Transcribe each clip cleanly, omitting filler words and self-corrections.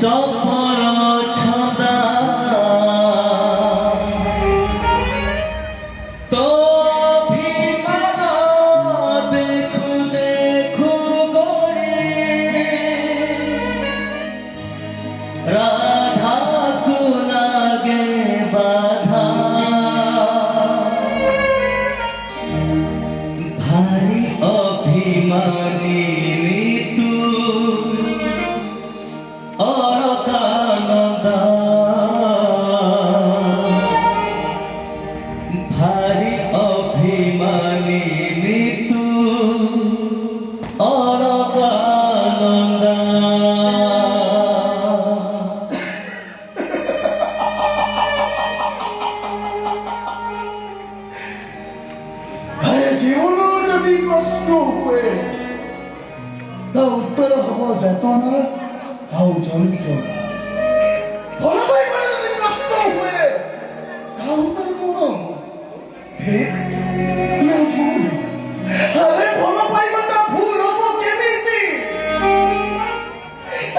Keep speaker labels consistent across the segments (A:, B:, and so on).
A: चपल छदा तो भीमान देखु देखु गोरी राधा को लागे बाधा भारी अभिमानी भारी अभिमानी ऋतु और कानंदा
B: अरे जीवन जदि प्रश्न हुए तो उत्तर हम जतन आउ जंत्रणा भल भाई जदि प्रश्न हुए तो उत्तर कौन ठीक ना भूल अरे भल पाइबाटा भूल हम केमिति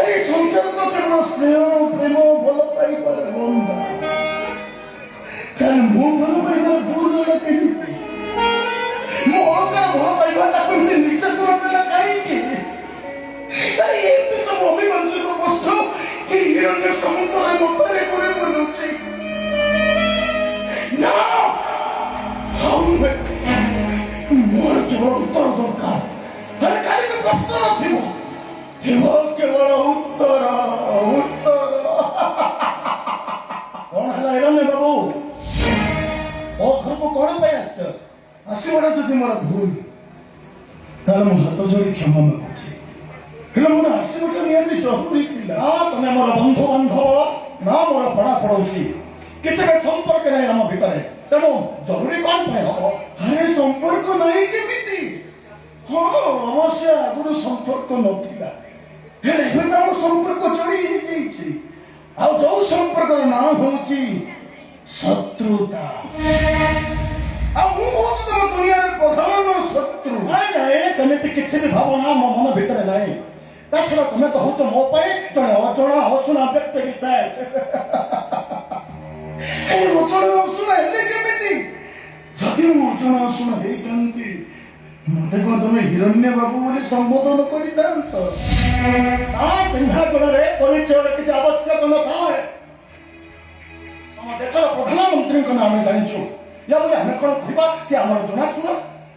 B: अरे संसार तो केवल स्नेह प्रेम भल पाइबार बंदा कारण मो भल पाइबार भूल ना केमिति मो अलकार भल पाइबाटा केमिति निज करदेला काहेकि अरे एमती सब अभिमानसिक प्रश्न ए हिरण्य समुद्र मध्य करे बुलुछि ना मोर केवल उत्तर दरकार अरे खाली तो प्रश्न नथिबो केवल उत्तर उत्तर कौन हला हिरण्य बाबू ओ घर को कौन पे आसबड़ा जदि मोर भूल तार मो हाथ जोड़ी क्षमा मागुछि हेलो मोर आसबटा नियंती जरूरी थिला तमे मोर बंधु बांधव ना मोर पड़ा पड़ोसी किसी के संपर्क नहीं हम भितर तेणु जरूरी कौन पे हम अरे संपर्क नहीं केमिति हाँ अवश्य आगुरु संपर्क नथिला हेले एबे तो संपर्क जोड़ी हे जाईछि आ जो संपर्क नाम होछि शत्रुता आ मु होछि तम दुनिया रे प्रधान शत्रु नहीं समिति किछि भी भावना मो मन भितर नाही ताछड़ा तमे तो होछ मो पाए जणे अजणा अशुना व्यक्ति विशेष ए अजणा अशुना हेले केमिति जदि मो अजणा अशुना हे कांती मते को तमे हिरण्य बाबू बोली संबोधन करितांत आ चिन्हा जणरे परिचय किछि आवश्यक न थाए हम देशर प्रधानमंत्री को नाम जानिछु या बोले हमें कोन कहबा से हमर जणा सुना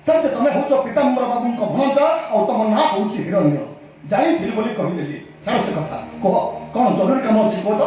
B: सत्य तमे होछ पीताम्बर बाबू को भणजा और तम ना होछि हिरण्य जाई फिर बोली कहि देली छाड़ से कथा कह कोन जरूरी काम अछि को तो